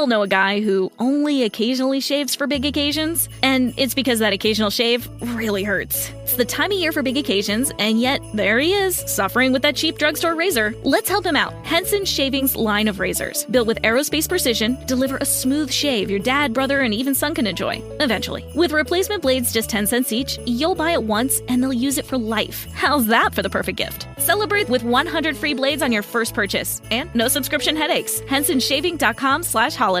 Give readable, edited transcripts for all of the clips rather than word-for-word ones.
all know a guy who only occasionally shaves for big occasions, and it's because that occasional shave really hurts. It's the time of year for big occasions, and yet there he is, suffering with that cheap drugstore razor. Let's help him out. Henson Shaving's line of razors, built with aerospace precision, deliver a smooth shave your dad, brother, and even son can enjoy, eventually. With replacement blades just 10 cents each, you'll buy it once and they'll use it for life. How's that for the perfect gift? Celebrate with 100 free blades on your first purchase, and no subscription headaches. HensonShaving.com/holiday.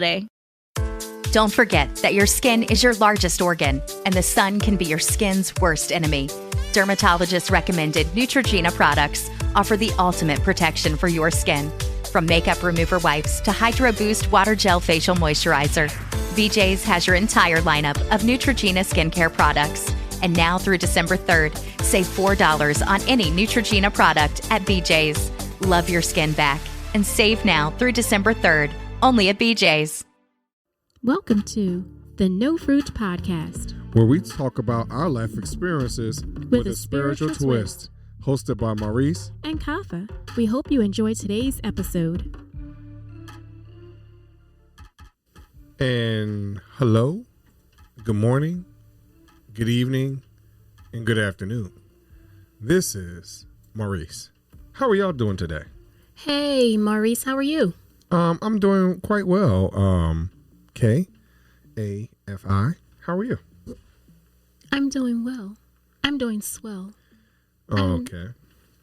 Don't forget that your skin is your largest organ, and the sun can be your skin's worst enemy. Dermatologist recommended Neutrogena products offer the ultimate protection for your skin. From makeup remover wipes to Hydro Boost Water Gel Facial Moisturizer, BJ's has your entire lineup of Neutrogena skincare products. And now through December 3rd, save $4 on any Neutrogena product at BJ's. Love your skin back and save now through December 3rd, only at BJ's. Welcome to the No Fruit Podcast, where we talk about our life experiences with a spiritual twist. Hosted by Maurice and Kafa. We hope you enjoy today's episode. And hello, good morning, good evening, and good afternoon. This is Maurice. How are y'all doing today? Hey, Maurice, how are you? I'm doing quite well. K-A-F-I. How are you? I'm doing well. I'm doing swell. Okay.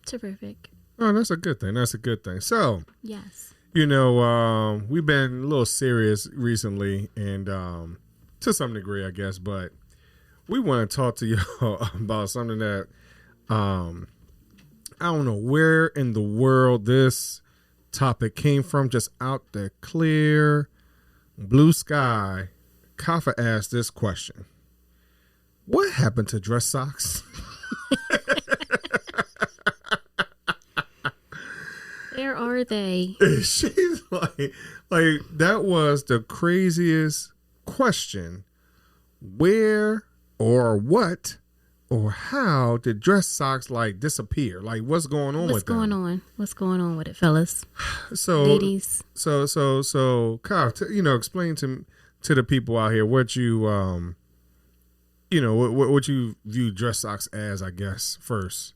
Terrific. Oh, that's a good thing. That's a good thing. So, yes. You know, we've been a little serious recently, and to some degree, I guess, but we want to talk to y'all about something that I don't know where in the world this topic came from, just out the clear blue sky. Kafa asked this question: what happened to dress socks? Where are they? She's like that was the craziest question. Where or what or how did dress socks disappear? Like, what's going on with them? What's going on with it, fellas? So, ladies. So, Kyle, explain to the people out here what you what you view dress socks as, I guess, first.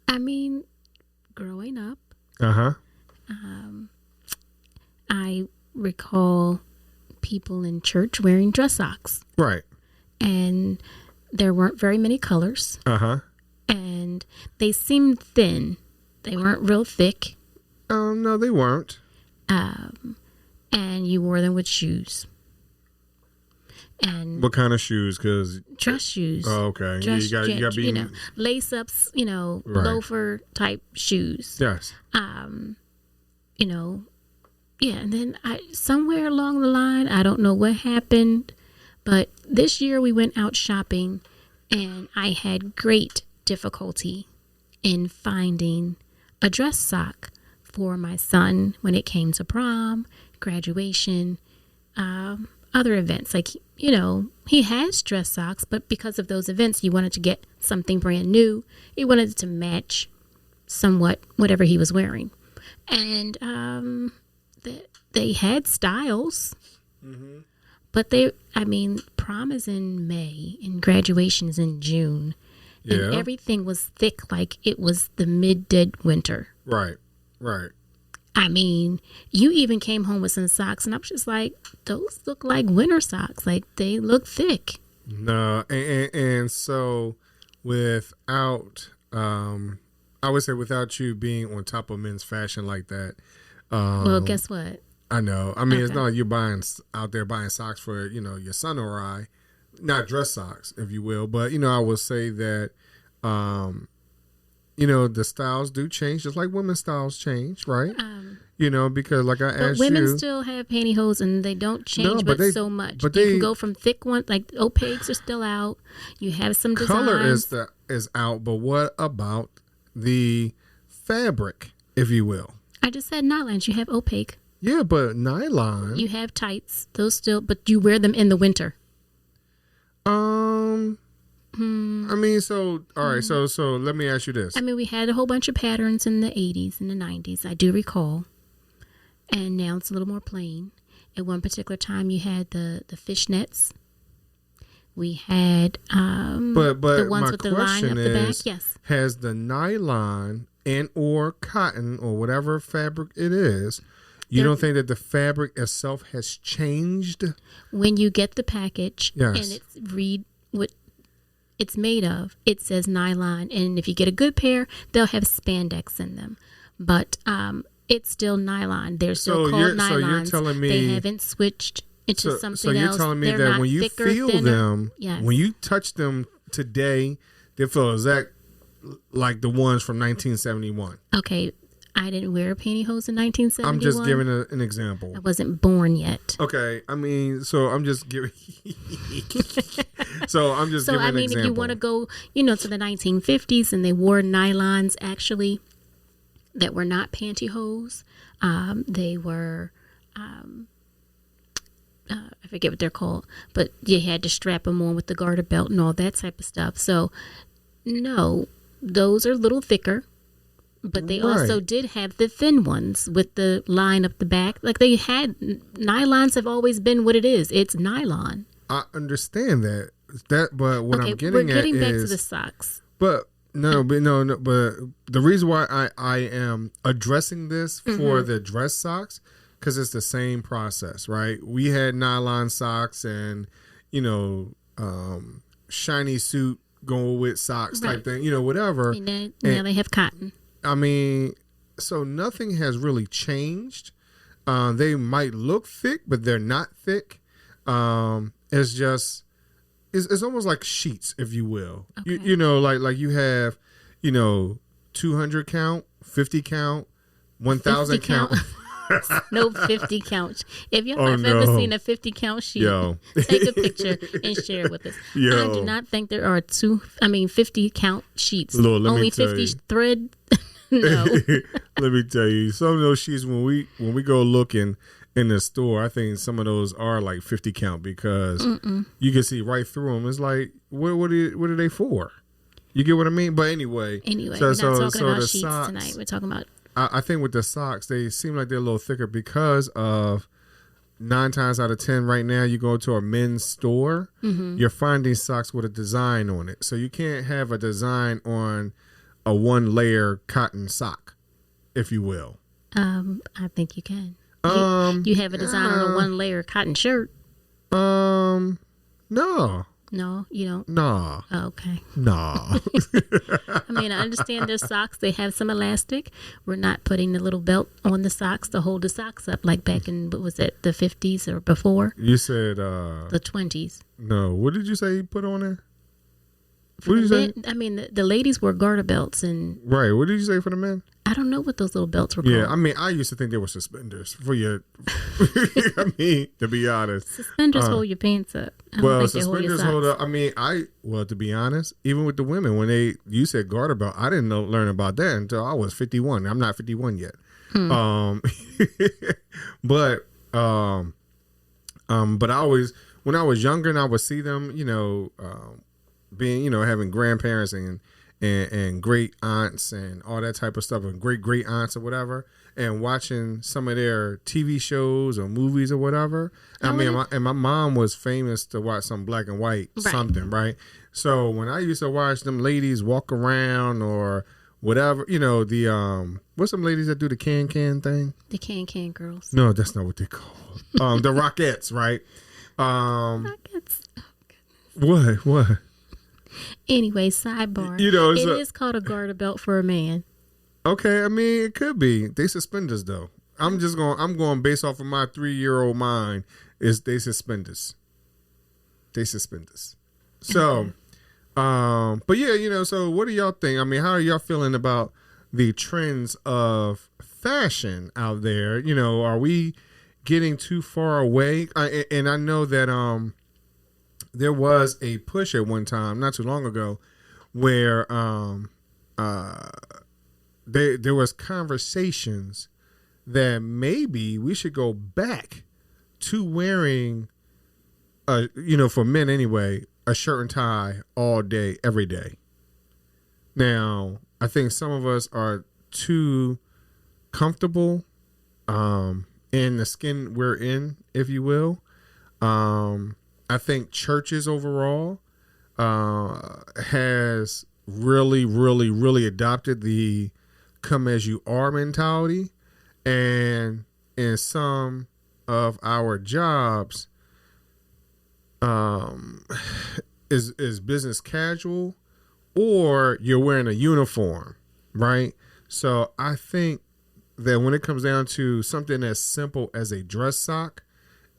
I mean, growing up, I recall people in church wearing dress socks. Right. And there weren't very many colors. And they seemed thin. They weren't real thick. No, they weren't. And you wore them with shoes. And what kind of shoes? Because dress shoes. Oh, okay. Dress, you got to be lace ups. Right. Loafer type shoes. Yes. Yeah. And then somewhere along the line, I don't know what happened, but this year we went out shopping, and I had great difficulty in finding a dress sock for my son when it came to prom, graduation, other events. He has dress socks, but because of those events, you wanted to get something brand new. You wanted it to match somewhat whatever he was wearing. And they had styles, but prom is in May and graduation is in June. Yeah. And everything was thick like it was the mid-dead winter. Right. You even came home with some socks, and I was just like, those look like winter socks. Like, they look thick. No, and so without, I would say without you being on top of men's fashion like that. Well, guess what? I know. It's not like you're out there buying socks for, your son or I. Not dress socks, if you will. But, I would say that, the styles do change, just like women's styles change, right? Because like I asked you. But women still have pantyhose, and they don't change so much. But you can go from thick ones, like opaques are still out. You have some designs. Color is out, but what about the fabric, if you will? I just said nylons. You have opaque. Yeah, but nylon. You have tights. Those still, but you wear them in the winter. So all right. So let me ask you this. We had a whole bunch of patterns in the 80s and the 90s. I do recall, and now it's a little more plain. At one particular time, you had the fishnets. We had but the ones my with the line up question the back. is, Yes. has the nylon and or cotton or whatever fabric it is, you don't think that the fabric itself has changed? When you get the package Yes. and it's read what it's made of, it says nylon. And if you get a good pair, they'll have spandex in them. But it's still nylon. They're still called nylons. So you're telling me they haven't switched into something else. So you're telling me They're that not when you thicker, feel thinner. them, Yes. when you touch them today, they feel exact like the ones from 1971. Okay, I didn't wear pantyhose in 1971. I'm just giving an example. I wasn't born yet. Okay, I mean, so I'm just giving. So I'm just giving an example. If you want to go, to the 1950s, and they wore nylons actually that were not pantyhose. They were, I forget what they're called, but you had to strap them on with the garter belt and all that type of stuff. So, no, those are a little thicker. But they also did have the thin ones with the line up the back. Like they had, nylons have always been what it is. It's nylon. I understand that. But what I'm getting we're getting at back is, to the socks. But no, but the reason why I am addressing this for the dress socks, because it's the same process, right? We had nylon socks and shiny suit going with socks type thing, whatever. And now they have cotton. I mean, so nothing has really changed. They might look thick, but they're not thick. It's just, it's almost like sheets, if you will. Okay. Like you have, 200 count, 50 count, 1,000 count. No 50 count. If y'all have ever seen a 50 count sheet, take a picture and share it with us. I do not think there are 50 count sheets. Lord, only 50 thread. No. Let me tell you, some of those sheets when we go looking in the store, I think some of those are like 50 count because you can see right through them. It's like, what are they for? You get what I mean? But anyway, we're not talking about sheets socks, tonight. We're talking about. I think with the socks, they seem like they're a little thicker because of 9 times out of 10 right now, you go to a men's store, you're finding socks with a design on it. So you can't have a design on a 1-layer cotton sock, if you will. I think you can. You have a design on a 1-layer cotton shirt. No. No, you don't? Nah. Oh, okay. Nah. I understand their socks. They have some elastic. We're not putting the little belt on the socks to hold the socks up like back in, what was it, the 50s or before? You said... the 20s. No. What did you say you put on there? What did you say? The ladies wore garter belts and... Right. What did you say for the men? I don't know what those little belts were called. Yeah, I used to think they were suspenders for your... to be honest. Suspenders hold your pants up. Suspenders hold up. To be honest, even with the women, when you said garter belt, I didn't learn about that until I was 51. I'm not 51 yet. But I always, when I was younger and I would see them, being, having grandparents and great aunts and all that type of stuff, and great aunts or whatever, and watching some of their TV shows or movies or whatever. My mom was famous to watch some black and white something, right? So when I used to watch them ladies walk around or whatever, the what's some ladies that do the can thing? The can girls. No, that's not what they call. The Rockettes, right? Rockettes. Oh, what? Anyway, sidebar. It is called a garter belt for a man. Okay, it could be. They suspenders though. I'm going based off of my 3-year-old mind. Is they suspenders. So, but yeah, so what do y'all think? How are y'all feeling about the trends of fashion out there? Are we getting too far away? And I know that there was a push at one time, not too long ago, where there was conversations that maybe we should go back to wearing, for men anyway, a shirt and tie all day, every day. Now, I think some of us are too comfortable in the skin we're in, if you will. I think churches overall has really, really, really adopted the come as you are mentality. And in some of our jobs, is business casual or you're wearing a uniform, right? So I think that when it comes down to something as simple as a dress sock,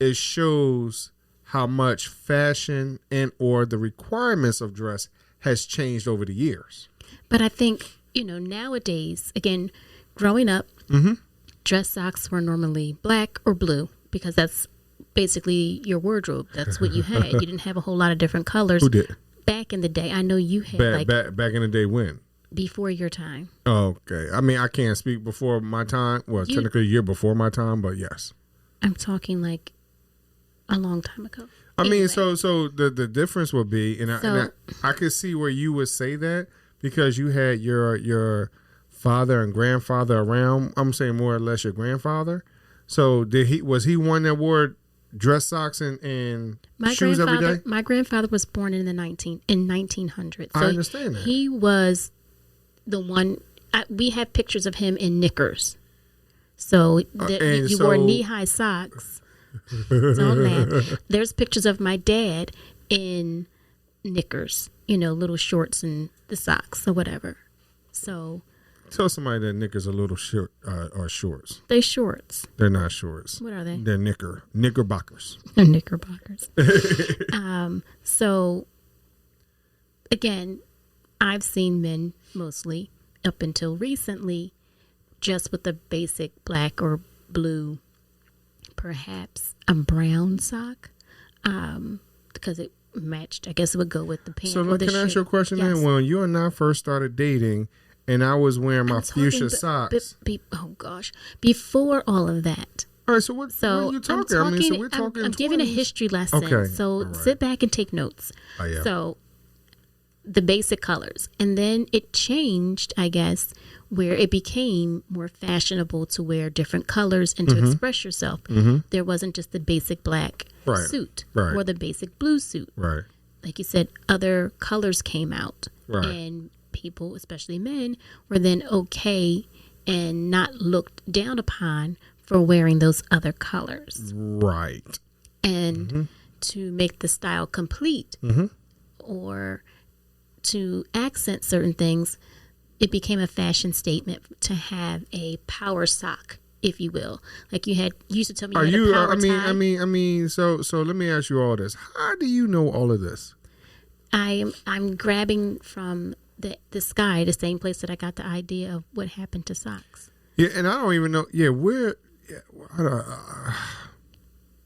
it shows how much fashion and or the requirements of dress has changed over the years. But I think, nowadays, again, growing up, dress socks were normally black or blue because that's basically your wardrobe. That's what you had. You didn't have a whole lot of different colors. Who did? Back in the day. I know you had back in the day when? Before your time. Okay. I mean, I can't speak before my time. Well, technically a year before my time, but yes. I'm talking like a long time ago. I mean, so the difference would be, and I could see where you would say that because you had your father and grandfather around. I'm saying more or less your grandfather. So was he one that wore dress socks and shoes every day? My grandfather was born in 1900. So I understand that. He was the one. We have pictures of him in knickers. So you wore knee-high socks. Don't laugh. There's pictures of my dad in knickers, little shorts and the socks or whatever. So tell somebody that knickers are little short or shorts. They're shorts. They're not shorts. What are they? They're knickerbockers. They're knickerbockers. So again, I've seen men mostly up until recently just with the basic black or blue, perhaps a brown sock, because it matched. I guess it would go with the pants. So can I ask you a question then? When you and I first started dating and I was wearing my fuchsia socks. Oh gosh. Before all of that. All right, so what are you talking? I'm giving a history lesson. Okay. So right. Sit back and take notes. Oh, yeah. So the basic colors. And then it changed, I guess, where it became more fashionable to wear different colors and to express yourself. There wasn't just the basic black suit or the basic blue suit. Right. Like you said, other colors came out. Right. And people, especially men, were then okay and not looked down upon for wearing those other colors. Right. And to make the style complete or to accent certain things, it became a fashion statement to have a power sock, if you will. Like you used to tell me you had a power tie. I mean, so let me ask you all this. How do you know all of this? I'm grabbing from the sky, the same place that I got the idea of what happened to socks. Yeah, and I don't even know. Yeah, where? Yeah,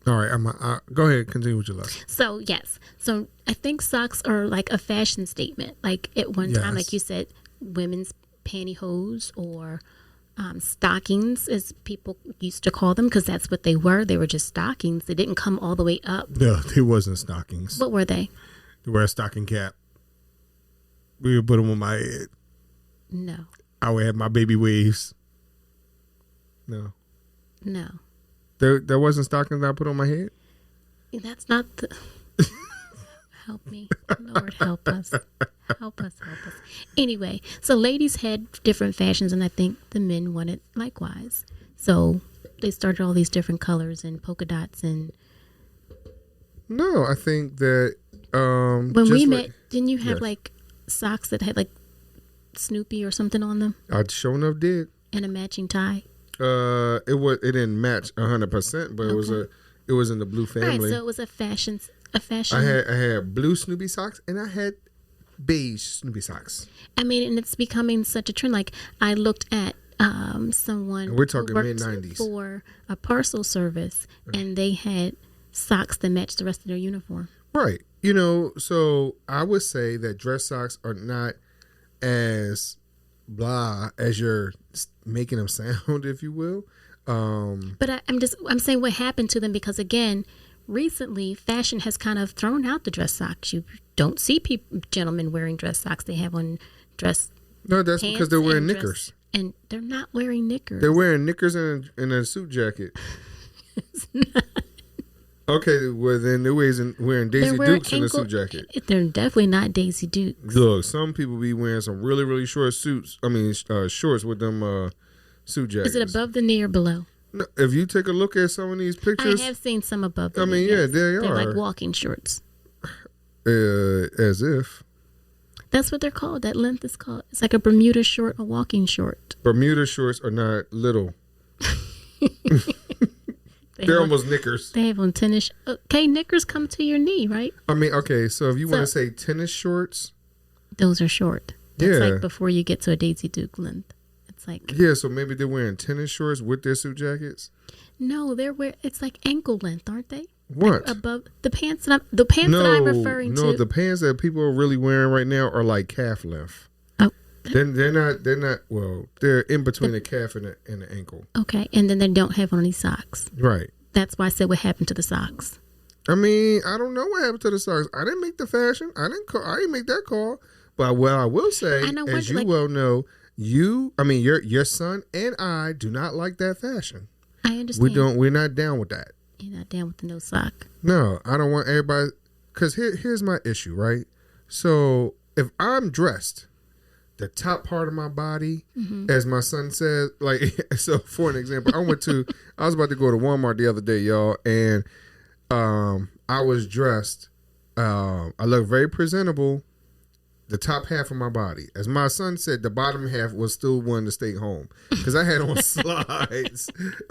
all right, go ahead, continue with your lesson. So yes, so I think socks are like a fashion statement. Like at one time, like you said, women's pantyhose or stockings, as people used to call them, because that's what they were. They were just stockings. They didn't come all the way up. No, they wasn't stockings. What were they? They were a stocking cap. We would put them on my head. No. I would have my baby waves. No. There wasn't stockings that I put on my head? That's not the... Help me. Lord, help us. Help us. Anyway, so ladies had different fashions, and I think the men wanted likewise. So they started all these different colors and polka dots and... No, I think that... when we met, didn't you have like socks that had like Snoopy or something on them? I sure enough did. And a matching tie? It didn't match 100%, but it was in the blue family. All right, so it was a fashion. I had blue Snoopy socks and I had beige Snoopy socks. I mean, and it's becoming such a trend. Like I looked at someone and we're talking who mid worked 90s for a parcel service, and they had socks that matched the rest of their uniform. Right. So I would say that dress socks are not as blah as you're making them sound, if you will. But I'm saying what happened to them, because again, recently fashion has kind of thrown out the dress socks. You don't see gentlemen wearing dress socks. They have on dress. No, that's because they're wearing knickers. And they're not wearing knickers. They're wearing knickers and a suit jacket. Okay, well then they're wearing Daisy Dukes in a suit jacket. They're definitely not Daisy Dukes. Look, some people be wearing some really, really short suits. I mean, shorts with them suit jackets. Is it above the knee or below? No, if you take a look at some of these pictures, I have seen some above the knee. I mean, yes. They're like walking shorts. As if. That's what they're called. That length is called. It's like a Bermuda short, a walking short. Bermuda shorts are not little. They're almost knickers. They have on tennis. Okay, knickers come to your knee, right? I mean, okay, so if you want to say tennis shorts. Those are short. That's like before you get to a Daisy Duke length. It's like. Yeah, so maybe they're wearing tennis shorts with their suit jackets? No, it's like ankle length, aren't they? What? Like above the pants that I'm referring to. No, the pants that people are really wearing right now are like calf length. Oh. They're not, well, they're in between the calf and the ankle. Okay, and then they don't have on any socks. Right. That's why I said what happened to the socks. I mean, I don't know what happened to the socks. I didn't make the fashion. I didn't make that call. But what I will say, as you well know, your son and I do not like that fashion. I understand. We're not down with that. You're not down with the no sock. No, I don't want everybody, because here's my issue, right? So if I'm dressed, the top part of my body, as my son says, like, so for an example, I was about to go to Walmart the other day, y'all, and I was dressed, I looked very presentable, the top half of my body. As my son said, the bottom half was still wanting to stay home, because I had on slides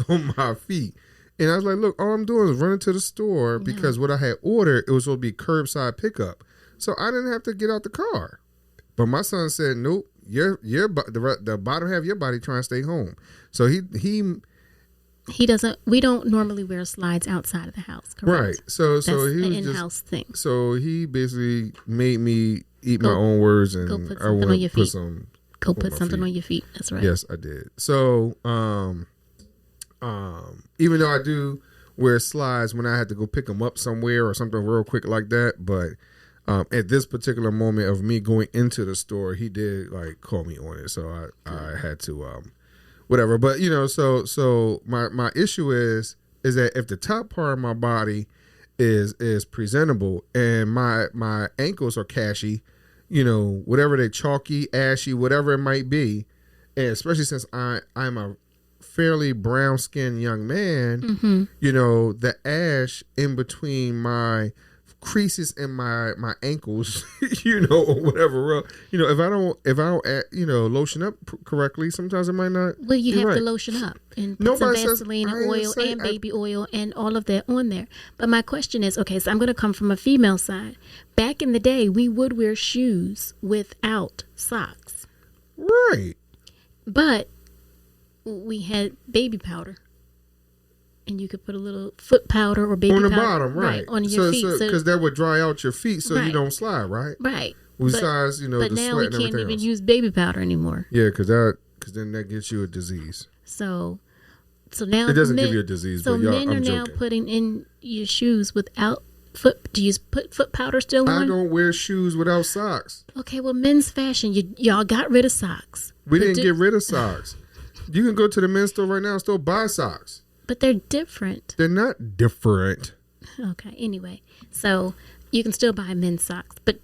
on my feet. And I was like, look, all I'm doing is running to the store because what I had ordered, it was supposed to be curbside pickup. So I didn't have to get out the car. But my son said, nope, the bottom half of your body trying to stay home. So he doesn't. We don't normally wear slides outside of the house, correct? Right. So That's he was an in-house thing. So he basically made me eat my own words, and go put something on your feet. Go put something on your feet. That's right. Yes, I did. So even though I do wear slides when I had to go pick them up somewhere or something real quick like that, but at this particular moment of me going into the store, he did like call me on it, so I had to whatever. But so my issue is that if the top part of my body is presentable and my ankles are cashy, whatever they're chalky, ashy, whatever it might be, and especially since I'm a fairly brown skinned young man, the ash in between my creases in my ankles, or whatever. If I don't, lotion up correctly, sometimes it might not. Well, you have to lotion up and put some Vaseline and oil and baby oil and all of that on there. But my question is, okay, so I'm going to come from a female side. Back in the day, we would wear shoes without socks. Right. But we had baby powder. And you could put a little foot powder or baby powder. On the bottom, right. On your feet. Because that would dry out your feet so you don't slide, right? Right. Besides, but the now sweat we and can't everything even else. use baby powder anymore. Yeah, because then that gets you a disease. So now it doesn't give you a disease. So but men are now putting in your shoes without foot. Do you put foot powder still on? I don't wear shoes without socks. Okay, well, men's fashion, y'all got rid of socks. We didn't get rid of socks. You can go to the men's store right now and still buy socks. But they're different. They're not different. Okay, anyway. So you can still buy men's socks, but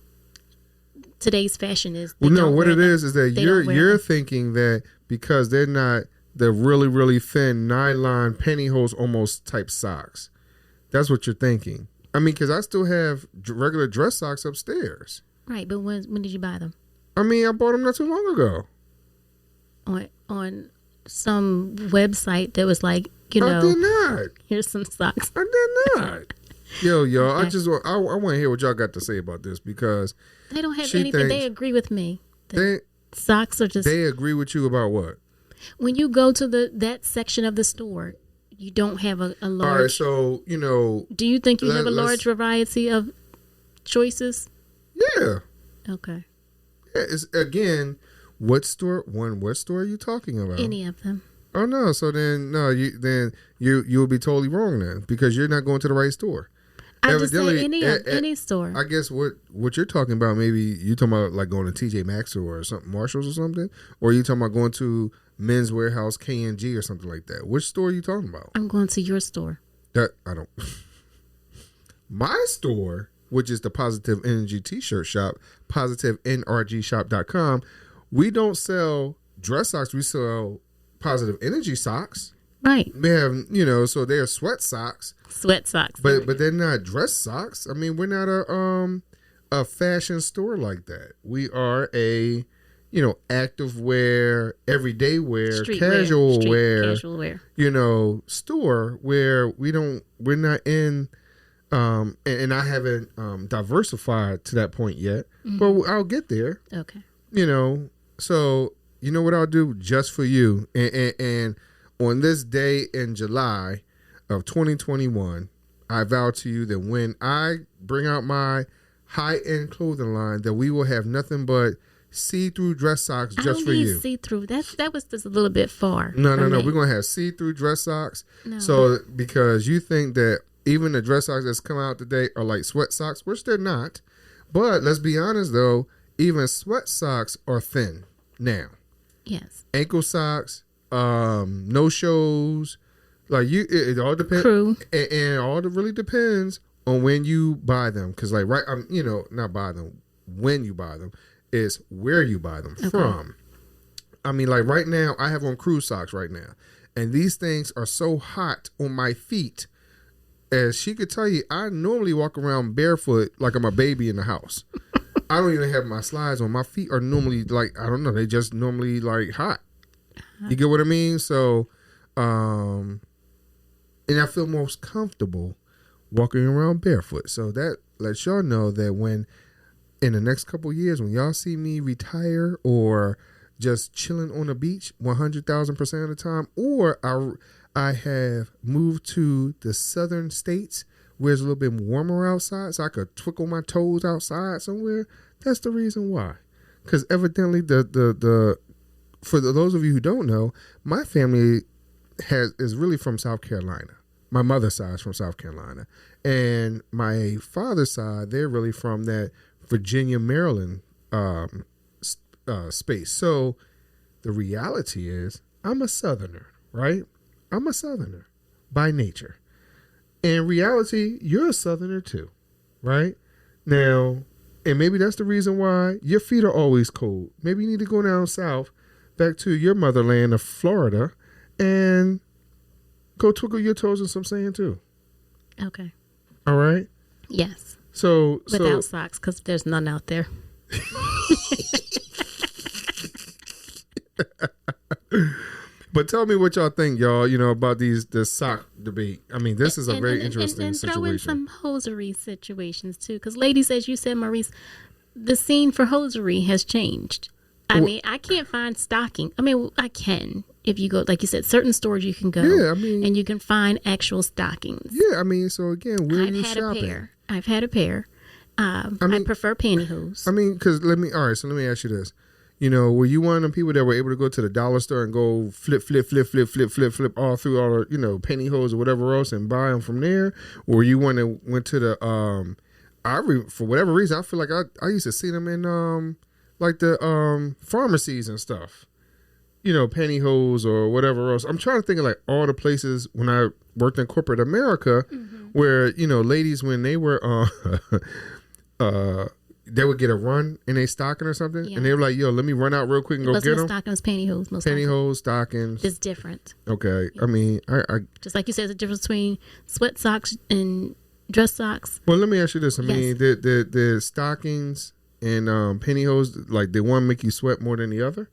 today's fashion is what it is that you're thinking that because they're not the really, really thin nylon pantyhose almost type socks. That's what you're thinking. I mean, because I still have regular dress socks upstairs. Right, but when did you buy them? I mean, I bought them not too long ago. On some website that was like, I did not. Here's some socks. I did not. Yo, y'all, okay. I want to hear what y'all got to say about this because they don't have anything. They agree with me. Socks are just. They agree with you about what? When you go to that section of the store, you don't have a large. All right, so do you think you have a large variety of choices? Yeah. Okay. Yeah, it's again. What store are you talking about? Any of them. Oh no! So then you'll be totally wrong then because you're not going to the right store. I just say any store. I guess what you're talking about, maybe you talking about like going to TJ Maxx or something, Marshalls or something, or you talking about going to Men's Warehouse, K&G or something like that. Which store are you talking about? I'm going to your store. That I don't. My store, which is the Positive Energy T-shirt shop, positivenrgshop.com, we don't sell dress socks. We sell Positive Energy socks. Right. We have, so they're sweat socks. Sweat socks. But they're not dress socks. I mean, we're not a fashion store like that. We are a, active wear, everyday wear, casual wear, store where we're not in, and I haven't diversified to that point yet, but I'll get there. Okay. So you know what I'll do just for you, and on this day in July of 2021, I vow to you that when I bring out my high-end clothing line, that we will have nothing but see-through dress socks just for you. See-through. That was just a little bit far. No. We're gonna have see-through dress socks. No. So because you think that even the dress socks that's come out today are like sweat socks, which they're not. But let's be honest though, even sweat socks are thin now. Yes. Ankle socks, no shows. Like it all depends. Crew. And all it really depends on when you buy them. Because not buy them, when you buy them, is where you buy them from. I mean, like right now, I have on crew socks right now. And these things are so hot on my feet. As she could tell you, I normally walk around barefoot like I'm a baby in the house. I don't even have my slides on. My feet are normally like, I don't know, they just normally like hot. You get what I mean? So, and I feel most comfortable walking around barefoot. So that lets y'all know that when, in the next couple of years, when y'all see me retire or just chilling on the beach 100,000% of the time, or I have moved to the southern states where it's a little bit warmer outside, so I could twinkle my toes outside somewhere. That's the reason why. Because evidently, for those of you who don't know, my family is really from South Carolina. My mother's side is from South Carolina, and my father's side, they're really from that Virginia, Maryland space. So the reality is, I'm a Southerner, right? I'm a Southerner by nature. In reality, you're a Southerner too, right? Now, and maybe that's the reason why your feet are always cold. Maybe you need to go down south, back to your motherland of Florida, and go twinkle your toes in some sand too. Okay. All right? Yes. So without socks, because there's none out there. But tell me what y'all think, y'all, about this sock debate. I mean, this is a very interesting situation. And throw in some hosiery situations, too. Because, ladies, as you said, Maurice, the scene for hosiery has changed. I mean, I can't find stocking. I mean, I can. If you go, like you said, certain stores you can go. Yeah, I mean. And you can find actual stockings. Yeah, I mean, so again, where are you shopping? I've had a pair. I prefer pantyhose. I mean, because let me ask you this. Were you one of them people that were able to go to the dollar store and go flip all through all the, pantyhose or whatever else and buy them from there? Or were you one that went to the, for whatever reason, I feel like I used to see them in, like the pharmacies and stuff. Pantyhose or whatever else. I'm trying to think of like all the places when I worked in corporate America where, ladies, when they were, they would get a run in a stocking or something, and they were like, "Yo, let me run out real quick and go get them." Stockings, pantyhose, pantyhose, stockings. It's different. Okay, I mean, I just like you said, there's a difference between sweat socks and dress socks. Well, let me ask you this: I mean, the stockings and pantyhose, like, they one make you sweat more than the other?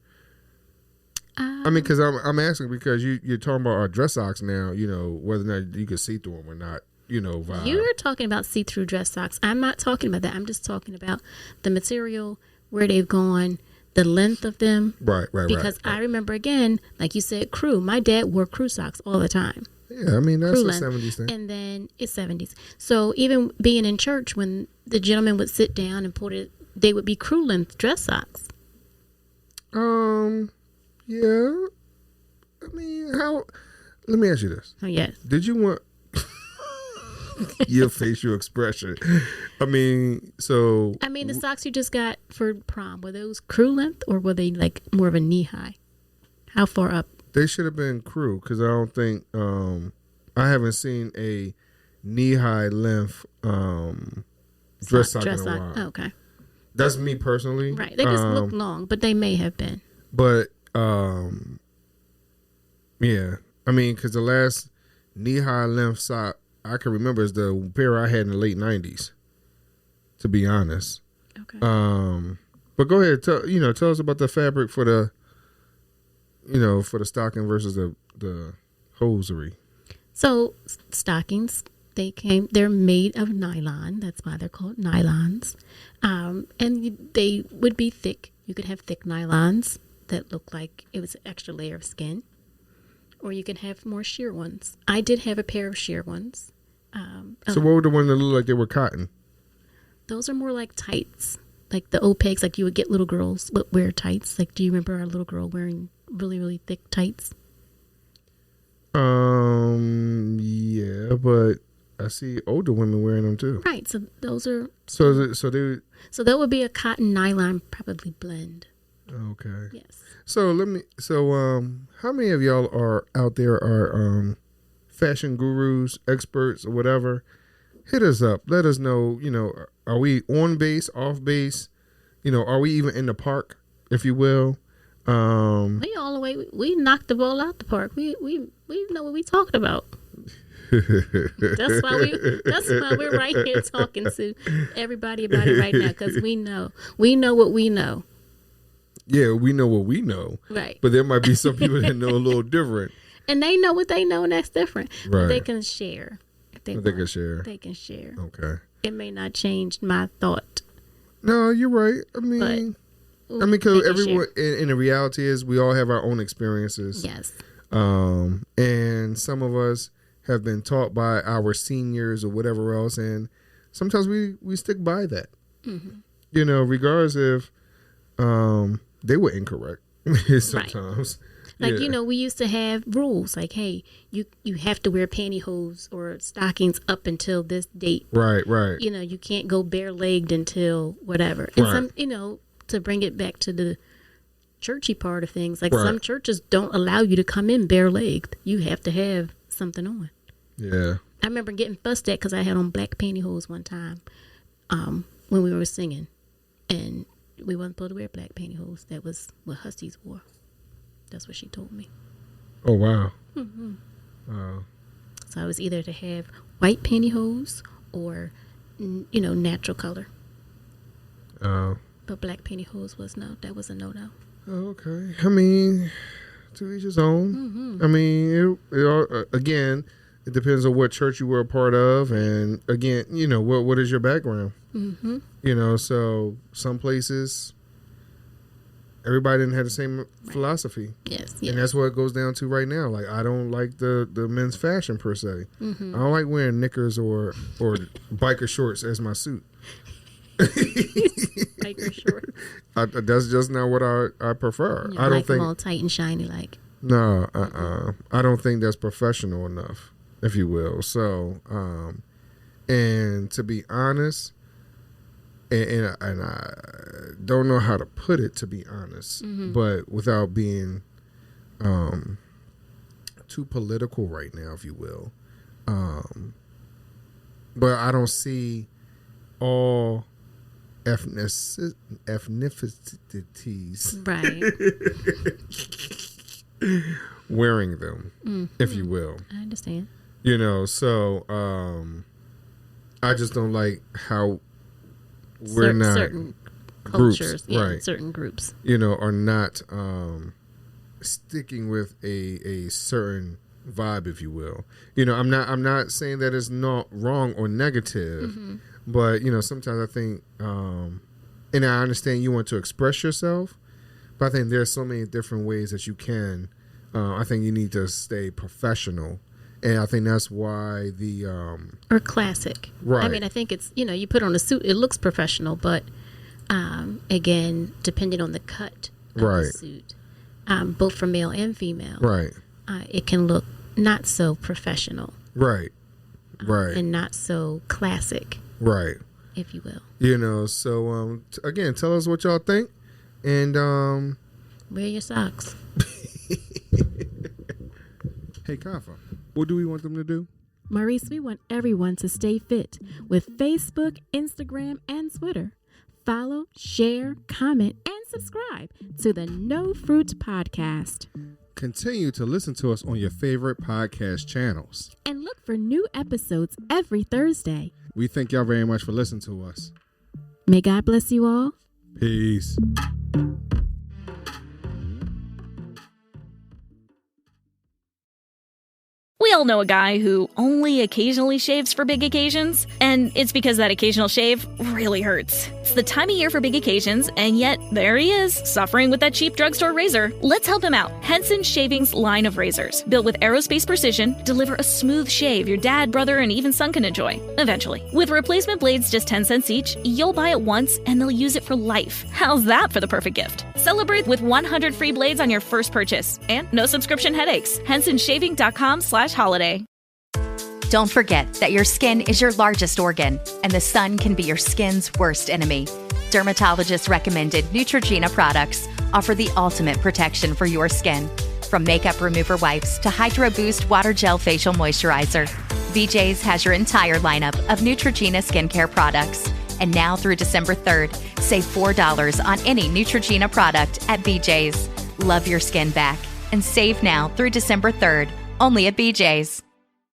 I mean, because I'm asking because you're talking about our dress socks now. Whether or not you can see through them or not. Vibe. You're talking about see-through dress socks. I'm not talking about that. I'm just talking about the material, where they've gone, the length of them. Right. Because I remember, again, like you said, crew. My dad wore crew socks all the time. Yeah, I mean, that's the 70s thing. And then it's 70s. So even being in church, when the gentleman would sit down and put it, they would be crew-length dress socks. Yeah. I mean, let me ask you this. Oh, yes. Did you want... your facial expression. I mean, the socks you just got for prom, were those crew length or were they like more of a knee high? How far up? They should have been crew because I don't think I haven't seen a knee-high length dress sock in a while. Oh, okay. That's me personally. Right. They just look long, but they may have been. But, yeah. I mean, because the last knee-high length sock I can remember is the pair I had in the late 90s, to be honest. Okay. But go ahead. Tell us about the fabric for the, for the stocking versus the hosiery. So stockings, they're made of nylon. That's why they're called nylons. And they would be thick. You could have thick nylons that look like it was an extra layer of skin. Or you can have more sheer ones. I did have a pair of sheer ones. So what were the ones that looked like they were cotton? Those are more like tights. Like the Opegs, like you would get little girls wear tights. Like, do you remember our little girl wearing really, really thick tights? Yeah, but I see older women wearing them too. Right. So those are. So that would be a cotton nylon probably blend. Okay. Yes. So how many of y'all are out there are fashion gurus, experts, or whatever? Hit us up. Let us know. Are we on base, off base? Are we even in the park, if you will? We all the way. We knocked the ball out the park. We know what we talking about. That's why we're right here talking to everybody about it right now, because we know what we know. Yeah, we know what we know. Right. But there might be some people that know a little different. And they know what they know, and that's different. Right. But they can share. They can share. Okay. It may not change my thought. No, you're right. I mean, because everyone, and the reality is we all have our own experiences. Yes. And some of us have been taught by our seniors or whatever else, and sometimes we stick by that. Mm-hmm. Regardless if they were incorrect sometimes. Right. Like, we used to have rules like, hey, you have to wear pantyhose or stockings up until this date. Right. You can't go bare-legged until whatever. And some, to bring it back to the churchy part of things, like some churches don't allow you to come in bare-legged. You have to have something on. Yeah. I remember getting fussed at because I had on black pantyhose one time when we were singing. And we wasn't supposed to wear black pantyhose. That was what Hussies wore. That's what she told me. Oh, wow. Mm-hmm. So I was either to have white pantyhose or, natural color. But black pantyhose was that was a no-no. Oh, okay. I mean, to each his own. Mm-hmm. I mean, again, it depends on what church you were a part of. And again, what is your background? Mm-hmm. So some places, everybody didn't have the same philosophy. Yes. And that's what it goes down to right now. Like, I don't like the men's fashion per se. Mm-hmm. I don't like wearing knickers or biker shorts as my suit. Biker shorts. That's just not what I prefer. I don't like think them all tight and shiny like. No, I don't think that's professional enough, if you will. So, and to be honest, and I don't know how to put it, to be honest, but without being too political right now, if you will. But I don't see all ethnicities wearing them, if you will. I understand. So I just don't like how we're not certain cultures, groups, right? Certain groups, are not sticking with a certain vibe, if you will. I'm not saying that it's not wrong or negative, but sometimes I think, and I understand you want to express yourself, but I think there's so many different ways that you can. I think you need to stay professional. And I think that's why or classic. Right. I mean, I think it's, you put on a suit, it looks professional, but again, depending on the cut of the suit, both for male and female, right, it can look not so professional, right, and not so classic, right, if you will. So again, tell us what y'all think, and wear your socks. Hey, Kafa, What do we want them to do? Maurice, we want everyone to stay fit with Facebook, Instagram, and Twitter. Follow, share, comment, and subscribe to the No Fruit Podcast. Continue to listen to us on your favorite podcast channels. And look for new episodes every Thursday. We thank y'all very much for listening to us. May God bless you all. Peace. We all know a guy who only occasionally shaves for big occasions, and it's because that occasional shave really hurts. It's the time of year for big occasions, and yet there he is, suffering with that cheap drugstore razor. Let's help him out. Henson Shaving's line of razors, built with aerospace precision, deliver a smooth shave your dad, brother, and even son can enjoy, eventually. With replacement blades just 10 cents each, you'll buy it once, and they'll use it for life. How's that for the perfect gift? Celebrate with 100 free blades on your first purchase, and no subscription headaches. HensonShaving.com/holiday. Don't forget that your skin is your largest organ, and the sun can be your skin's worst enemy. Dermatologist recommended Neutrogena products offer the ultimate protection for your skin. From makeup remover wipes to Hydro Boost Water Gel Facial Moisturizer, BJ's has your entire lineup of Neutrogena skincare products. And now through December 3rd, save $4 on any Neutrogena product at BJ's. Love your skin back and save now through December 3rd, only at BJ's.